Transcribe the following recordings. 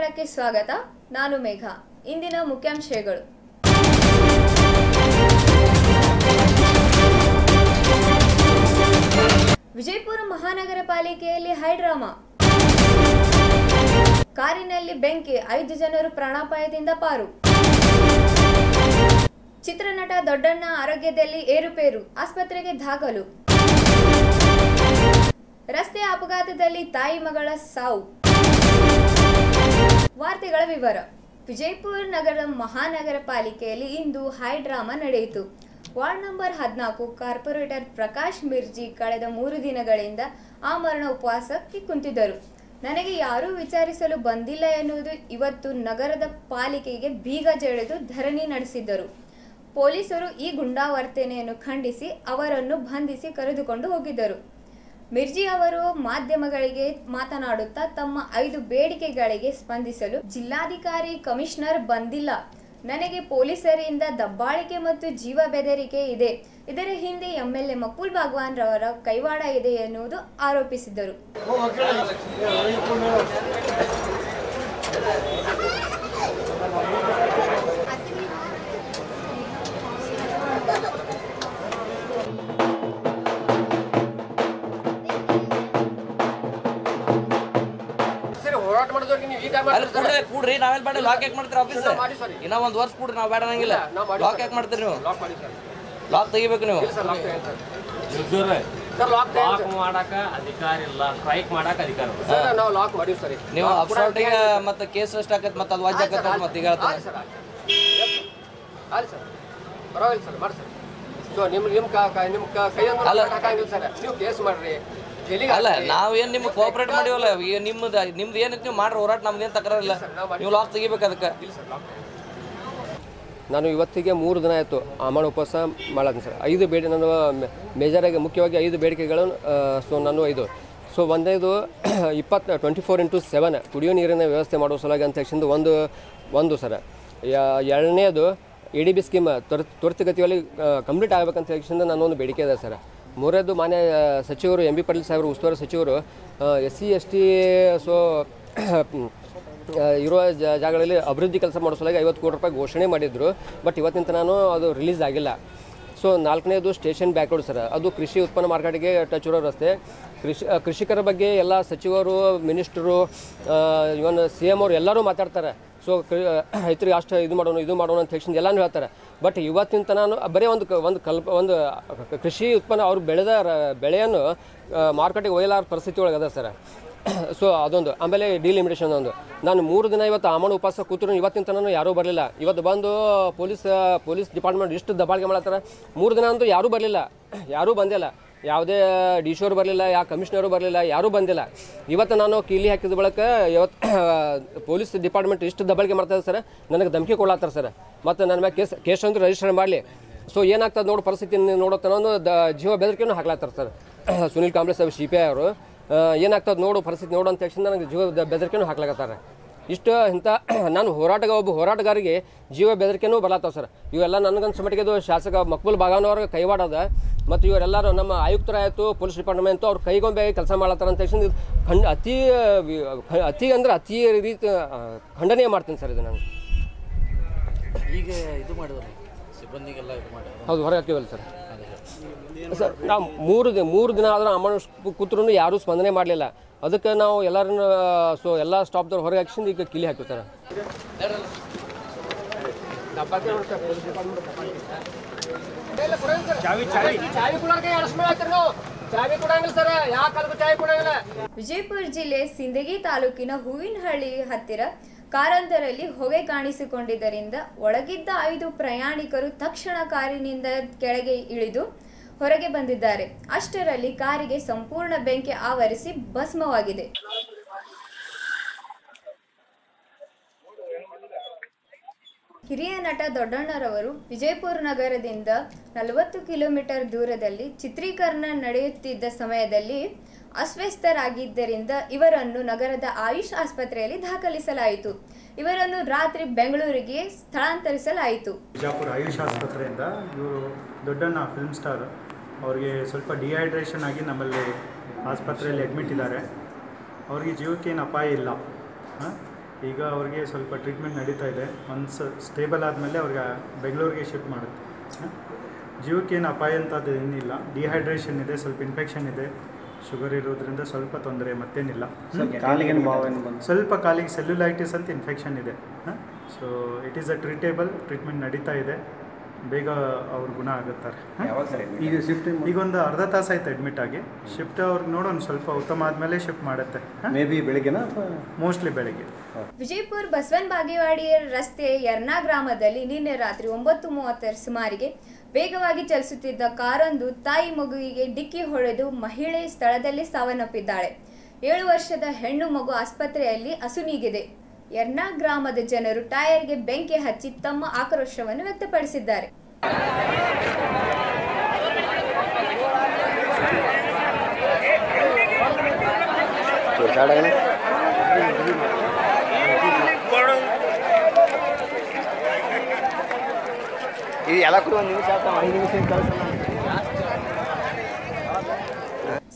ಸಮಾಚಾರಕ್ಕೆ ಸ್ವಾಗತ. ನಾನು ಮೇಘ. ಇಂದಿನ ಮುಖ್ಯಾಂಶಗಳು. ವಿಜಯಪುರ ಮಹಾನಗರ ಪಾಲಿಕೆಯಲ್ಲಿ ಹೈಡ್ರಾಮಾ. ಕಾರಿನಲ್ಲಿ ಬೆಂಕಿ, 5 ಜನರು ಪ್ರಾಣಾಪಾಯದಿಂದ ಪಾರು. ಚಿತ್ರನಟ ದೊಡ್ಡಣ್ಣ ಆರೋಗ್ಯದಲ್ಲಿ ಏರುಪೇರು, ಆಸ್ಪತ್ರೆಗೆ ದಾಖಲು. ರಸ್ತೆ ಅಪಘಾತದಲ್ಲಿ ತಾಯಿ ಮಗಳ ಸಾವು. ವಾರ್ತೆಗಳ ವಿವರ. ವಿಜಯಪುರ ನಗರ ಮಹಾನಗರ ಪಾಲಿಕೆಯಲ್ಲಿ ಇಂದು ಹೈಡ್ರಾಮಾ ನಡೆಯಿತು. Ward number 14 corporator Prakash Mirji ಕಳೆದ 3 ದಿನಗಳಿಂದ ಆಮರಣ ಉಪವಾಸಕ್ಕೆ ಕುಂತಿದ್ದರು. ನನಗೆ ಯಾರೂ ವಿಚಾರಿಸಲು ಬಂದಿಲ್ಲ ಎನ್ನುವುದು ಇವತ್ತು ನಗರದ ಪಾಲಿಕೆಗೆ ಬೀಗ ಜಡಿದು ಧರಣಿ ನಡೆಸಿದ್ದರು. ಪೊಲೀಸರು ಈ ಗುಂಡಾವರ್ತನೆಯನ್ನು ಖಂಡಿಸಿ ಅವರನ್ನು ಬಂಧಿಸಿ ಕರೆದುಕೊಂಡು ಹೋಗಿದ್ದರು. ಮಿರ್ಜಿ ಅವರು ಮಾಧ್ಯಮಗಳಿಗೆ ಮಾತನಾಡುತ್ತಾ ತಮ್ಮ 5 ಬೇಡಿಕೆಗಳಿಗೆ ಸ್ಪಂದಿಸಲು ಜಿಲ್ಲಾಧಿಕಾರಿ ಕಮಿಷನರ್ ಬಂದಿಲ್ಲ. ನನಗೆ ಪೊಲೀಸರಿಂದ ದಬ್ಬಾಳಿಕೆ ಮತ್ತು ಜೀವ ಬೆದರಿಕೆ ಇದೆ. ಇದರ ಹಿಂದೆ MLA ಮಕುಲ್ ಭಗವಾನ್ ರವರ ಕೈವಾಡ ಇದೆ ಎನ್ನುವುದು ಆರೋಪಿಸಿದರು. ಕೂಡ್ರಿ, ನಾವೇನ್ ಬೇಡ ಲಾಕ್ ಯಾಕೆ ಮಾಡ್ತೀರಿ ಆಫೀಸ್? ಇನ್ನ 1 ವರ್ಷ ಕೂಡ್ರಿ, ನಾವು ಬೇಡ ಅನ್ನಂಗಿಲ್ಲ. ಲಾಕ್ ಯಾಕೆ ಮಾಡ್ತೀರಿ ನೀವು? ಲಾಕ್ ತೆಗಿಬೇಕು ನೀವು. ಲಾಕ್ ಮಾಡಕ ಅಧಿಕಾರ ಇಲ್ಲ, ಸ್ಟ್ರೈಕ್ ಮಾಡಕ ಅಧಿಕಾರ ನಾವು ಲಾಕ್ ಮಾಡಿವಿ ಸರ್. ನೀವು ಅಪ್ಸೋಟಿಗೆ ಮತ್ತೆ ಕೇಸ್ ಎಷ್ಟು ಆಕತ್ ಮತ್ತೆ ಅದು ವಾಜ್ ಆಕತ್ ಮತ್ತೆ ಈಗ ಅಲ್ಲಿ ಸರ್ ಪರವಾಗಿಲ್ಲ ಸರ್, ಮಾಡಿ ಸರ್. ಸೊ ನಿಮ್ಮ ಕೈಯಂಗಿಲ್ಲ ಸರ್, ನೀವು ಕೇಸ್ ಮಾಡ್ರಿ. ಅಲ್ಲ, ನಾವೇನ್ ನಿಮ್ಗೆ ಕೋಆಪರೇಟ್ ಮಾಡಿವಲ್ಲ, ಈಗ ನಿಮ್ದು ಏನೈತಿ ನೀವು ಮಾಡ್ರಿ ಹೋರಾಟ, ನಮ್ದೇನು ತಕರಾರಿಲ್ಲ. ನೀವು ಲಾಕ್ ತೆಗಿಬೇಕು ಅದಕ್ಕೆ. ನಾನು ಇವತ್ತಿಗೆ 3 ದಿನ ಆಯಿತು ಅಮರಣ ಉಪವಾಸ ಮಾಡತ್ತೀನಿ ಸರ್. 5 ನಾನು ಮೇಜರಾಗಿ ಮುಖ್ಯವಾಗಿ 5 ಬೇಡಿಕೆಗಳು. ಸೊ ನಾನು 5 ಸೊ ಒಂದೇದು 24/7 ಕುಡಿಯೋ ನೀರಿನ ವ್ಯವಸ್ಥೆ ಮಾಡೋ ಸಲುವಾಗಿ ಅಂತ ಹೇಳಿಂದು ಒಂದು ಸರ್. ಎರಡನೇದು ADB ಸ್ಕೀಮ್ ತ್ವರಿತಗತಿಯಲ್ಲಿ ಕಂಪ್ಲೀಟ್ ಆಗಬೇಕಂತ ಹೇಳಿಂದ ನನ್ನೊಂದು ಬೇಡಿಕೆ ಇದೆ ಸರ್. ಮೂರನೇದು ಮಾನ್ಯ ಸಚಿವರು MB ಪಾಟೀಲ್ ಸಾಹೇಬರು, ಉಸ್ತುವಾರಿ ಸಚಿವರು SC ST ಸೊ ಇರುವ ಜಾಗಗಳಲ್ಲಿ ಅಭಿವೃದ್ಧಿ ಕೆಲಸ ಮಾಡೋ ಸಲುವಾಗಿ 50 ಕೋಟಿ ರೂಪಾಯಿ ಘೋಷಣೆ ಮಾಡಿದ್ರು. ಬಟ್ ಇವತ್ತಿನ ನಾನು ಅದು ರಿಲೀಸ್ ಆಗಿಲ್ಲ. ಸೊ ನಾಲ್ಕನೇದು ಸ್ಟೇಷನ್ ಬ್ಯಾಕ್ ರೋಡ್ ಸರ್. ಅದು ಕೃಷಿ ಉತ್ಪನ್ನ ಮಾರ್ಕೆಟ್ಗೆ ಟಚ್ ಇರೋ ರಸ್ತೆ. ಕೃಷಿಕರ ಬಗ್ಗೆ ಎಲ್ಲ ಸಚಿವರು, ಮಿನಿಸ್ಟರು, ಇವನ್ CM ಅವರು ಎಲ್ಲರೂ ಮಾತಾಡ್ತಾರೆ. ಸೊ ರೈತರಿಗೆ ಅಷ್ಟು ಇದು ಮಾಡೋಣ ಅಂತ ಹೇಳಿ ಎಲ್ಲನೂ ಹೇಳ್ತಾರೆ. ಬಟ್ ಇವತ್ತಿನ ನಾನು ಬರೀ ಒಂದು ಕೃಷಿ ಉತ್ಪನ್ನ ಅವ್ರು ಬೆಳೆದ ಬೆಳೆಯನ್ನು ಮಾರ್ಕೆಟಿಗೆ ಒಯ್ಯಲಾರ ಪರಿಸ್ಥಿತಿ ಒಳಗದ ಸರ್. ಸೊ ಅದೊಂದು. ಆಮೇಲೆ ಡಿಲಿಮಿಟೇಷನ್ ಒಂದು. ನಾನು 3 ದಿನ ಇವತ್ತು ಅಮರಣ ಉಪವಾಸ ಕೂತ್ರು ಇವತ್ತಿನ ತನಕ ಯಾರೂ ಬರಲಿಲ್ಲ. ಇವತ್ತು ಬಂದು ಪೊಲೀಸ್ ಡಿಪಾರ್ಟ್ಮೆಂಟ್ ಇಷ್ಟು ದಬ್ಬಾಳಿಕೆ ಮಾಡತ್ತಾರೆ. 3 ದಿನ ಅಂತೂ ಯಾರೂ ಬರಲಿಲ್ಲ, ಯಾರೂ ಬಂದಿಲ್ಲ. ಯಾವುದೇ DC ಅವರು ಬರಲಿಲ್ಲ, ಯಾವ ಕಮಿಷನರು ಬರಲಿಲ್ಲ, ಯಾರೂ ಬಂದಿಲ್ಲ. ಇವತ್ತು ನಾನು ಕೀಲಿ ಹಾಕಿದ ಬಳಿಕ ಇವತ್ತು ಪೊಲೀಸ್ ಡಿಪಾರ್ಟ್ಮೆಂಟ್ ಇಷ್ಟು ದಬ್ಬಾಳಿಕೆ ಮಾಡ್ತಾರೆ ಸರ್. ನನಗೆ ಧಮಕಿ ಕೊಡ್ಲಾತ್ತಾರೆ ಸರ್. ಮತ್ತು ನನ್ನ ಮೇಲೆ ಕೇಸ್ ಅಂತೂ ರಿಜಿಸ್ಟರ್ ಮಾಡಲಿ. ಸೊ ಏನಾಗ್ತದೆ ನೋಡೋ ಪರಿಸ್ಥಿತಿ ನೋಡೋತನೋ ಜೀವ ಬೆದರಿಕೆನೂ ಹಾಕ್ಲಾತ್ತಾರೆ ಸರ್. ಸುನಿಲ್ ಕಾಂಬ್ಳೆ ಸಾಹೇಬ್ CPI ಅವರು ಏನಾಗ್ತದೆ ನೋಡು ಪರಿಸ್ಥಿತಿ ನೋಡು ಅಂತ ತಕ್ಷಣ ನನಗೆ ಜೀವ ಬೆದರಿಕೆನೂ ಹಾಕ್ಲಾಕತ್ತಾರೆ. ಇಷ್ಟು ಇಂಥ ನಾನು ಒಬ್ಬ ಹೋರಾಟಗಾರಿಗೆ ಜೀವ ಬೆದರಿಕೆನೂ ಬರ್ಲಾತ್ತವ ಸರ್. ಇವೆಲ್ಲ ನನಗನ್ಸೋ ಮಟ್ಟಿಗೆ ಇದು ಶಾಸಕ ಮಕ್ಬುಲ್ ಬಾಗಾನ್ ಅವ್ರಿಗೆ ಕೈವಾಡದ. ಮತ್ತು ಇವರೆಲ್ಲರೂ ನಮ್ಮ ಆಯುಕ್ತರಾಯಿತು, ಪೊಲೀಸ್ ಡಿಪಾರ್ಟ್ಮೆಂಟು ಅವ್ರು ಕೈಗೊಂಬೆ ಕೆಲಸ ಮಾಡ್ಲತ್ತಾರ ಅಂತ ತಕ್ಷಣ ಅತಿ ರೀತಿ ಖಂಡನೆ ಮಾಡ್ತೀನಿ ಸರ್. ಇದು ನಾನು ಈಗ ಇದು ಮಾಡಿದ್ರು ಸಿಬ್ಬಂದಿಗೆಲ್ಲ ಇದು ಮಾಡಿ ಹೌದು ಹೊರಗೆ ಹಾಕಿವಲ್ಲ ಸರ್. ಸರ್ ನಾವು 3 ದಿನ ಆದರೂ ಅಮರಣ ಕೂತ್ರು ಯಾರೂ ಸ್ಪಂದನೆ ಮಾಡಲಿಲ್ಲ. ಅದಕ್ಕೆ ನಾವು ಎಲ್ಲರನ್ನ ಎಲ್ಲ ಸ್ಟಾಪ್ದವ್ರು ಹೊರಗೆ ಹಾಕಿಸಿಂದ ಈಗ ಕಿಲಿ ಹಾಕಿವಿ ಸರ್. ವಿಜಯಪುರ ಜಿಲ್ಲೆ ಸಿಂದಗಿ ತಾಲೂಕಿನ ಹೂವಿನಹಳ್ಳಿ ಹತ್ತಿರ ಕಾರೊಂದರಲ್ಲಿ ಹೊಗೆ ಕಾಣಿಸಿಕೊಂಡಿದ್ದರಿಂದ ಒಳಗಿದ್ದ 5 ಪ್ರಯಾಣಿಕರು ತಕ್ಷಣ ಕಾರಿನಿಂದ ಕೆಳಗೆ ಇಳಿದು ಹೊರಗೆ ಬಂದಿದ್ದಾರೆ. ಅಷ್ಟರಲ್ಲಿ ಕಾರಿಗೆ ಸಂಪೂರ್ಣ ಬೆಂಕಿ ಆವರಿಸಿ ಭಸ್ಮವಾಗಿದೆ. ಹಿರಿಯ ನಟ ದೊಡ್ಡಣ್ಣರವರು ವಿಜಯಪುರ ನಗರದಿಂದ 40 ಕಿಲೋಮೀಟರ್ ದೂರದಲ್ಲಿ ಚಿತ್ರೀಕರಣ ನಡೆಯುತ್ತಿದ್ದ ಸಮಯದಲ್ಲಿ ಅಸ್ವಸ್ಥರಾಗಿದ್ದರಿಂದ ಇವರನ್ನು ನಗರದ ಆಯುಷ್ ಆಸ್ಪತ್ರೆಯಲ್ಲಿ ದಾಖಲಿಸಲಾಯಿತು. ಇವರನ್ನು ರಾತ್ರಿ ಬೆಂಗಳೂರಿಗೆ ಸ್ಥಳಾಂತರಿಸಲಾಯಿತು. ಬಿಜಾಪುರ ಆಯುಷ್ ಆಸ್ಪತ್ರೆಯಿಂದ ಇವರು ದೊಡ್ಡಣ್ಣ ಫಿಲ್ಮ್ ಸ್ಟಾರ್ ಅವರಿಗೆ ಸ್ವಲ್ಪ ಡಿಹೈಡ್ರೇಷನ್ ಆಗಿ ನಮ್ಮಲ್ಲಿ ಆಸ್ಪತ್ರೆಯಲ್ಲಿ ಅಡ್ಮಿಟ್ ಇದ್ದಾರೆ. ಅವರಿಗೆ ಜೀವಕ್ಕೇನು ಅಪಾಯ ಇಲ್ಲ. ಈಗ ಅವ್ರಿಗೆ ಸ್ವಲ್ಪ ಟ್ರೀಟ್ಮೆಂಟ್ ನಡೀತಾ ಇದೆ. ಒನ್ಸ್ ಸ್ಟೇಬಲ್ ಆದಮೇಲೆ ಅವ್ರಿಗೆ ಬೆಂಗಳೂರಿಗೆ ಶಿಫ್ಟ್ ಮಾಡುತ್ತೆ. ಜೀವಕ್ಕೇನು ಅಪಾಯ ಅಂತದ್ದು ಏನಿಲ್ಲ. ಡಿಹೈಡ್ರೇಷನ್ ಇದೆ, ಸ್ವಲ್ಪ ಇನ್ಫೆಕ್ಷನ್ ಇದೆ, ಶುಗರ್ ಇರೋದ್ರಿಂದ ಸ್ವಲ್ಪ ತೊಂದರೆ, ಮತ್ತೇನಿಲ್ಲ. ಸ್ವಲ್ಪ ಕಾಲಿಗೆ ಸೆಲ್ಯುಲೈಟಿಸ್ ಅಂತ ಇನ್ಫೆಕ್ಷನ್ ಇದೆ. So it is a treatment ನಡೀತಾ ಇದೆ. ಬೇಗ ಅವ್ರು ಗುಣ ಆಗುತ್ತಾರೆ. ಈಗ ಒಂದು ಅರ್ಧ ತಾಸು ಆಯ್ತು ಅಡ್ಮಿಟ್ ಆಗಿ. ಶಿಫ್ಟ್ ಅವ್ರಿಗೆ ನೋಡೋಣ, ಸ್ವಲ್ಪ ಉತ್ತಮ ಆದಮೇಲೆ ಶಿಫ್ಟ್ ಮಾಡುತ್ತೆ. ಮೇ ಬಿ ಬೆಳಿಗ್ಗೆನಾ ಅಥವಾ ಮೋಸ್ಟ್ಲಿ ಬೆಳಿಗ್ಗೆ. ವಿಜಯಪುರ ಬಸವನ ಬಾಗೇವಾಡಿ ರಸ್ತೆಯ ಯರ್ನಾ ಗ್ರಾಮದಲ್ಲಿ ನಿನ್ನೆ ರಾತ್ರಿ 9:30 ಸುಮಾರಿಗೆ ವೇಗವಾಗಿ ಚಲಿಸುತ್ತಿದ್ದ ಕಾರೊಂದು ತಾಯಿ ಮಗುವಿಗೆ ಡಿಕ್ಕಿ ಹೊಡೆದು ಮಹಿಳೆ ಸ್ಥಳದಲ್ಲಿ ಸಾವನ್ನಪ್ಪಿದ್ದಾಳೆ. 7 ವರ್ಷದ ಹೆಣ್ಣು ಮಗು ಆಸ್ಪತ್ರೆಯಲ್ಲಿ ಅಸುನೀಗಿದೆ. ಯರ್ನಾ ಗ್ರಾಮದ ಜನರು ಟೈರ್ಗೆ ಬೆಂಕಿ ಹಚ್ಚಿ ತಮ್ಮ ಆಕ್ರೋಶವನ್ನು ವ್ಯಕ್ತಪಡಿಸಿದ್ದಾರೆ.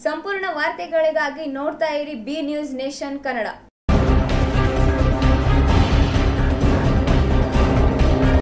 ಸಂಪೂರ್ಣ ವಾರ್ತೆಗಳಿಗಾಗಿ ನೋಡ್ತಾ ಇರಿ ಬಿ ನ್ಯೂಸ್ ನೇಷನ್ ಕನ್ನಡ.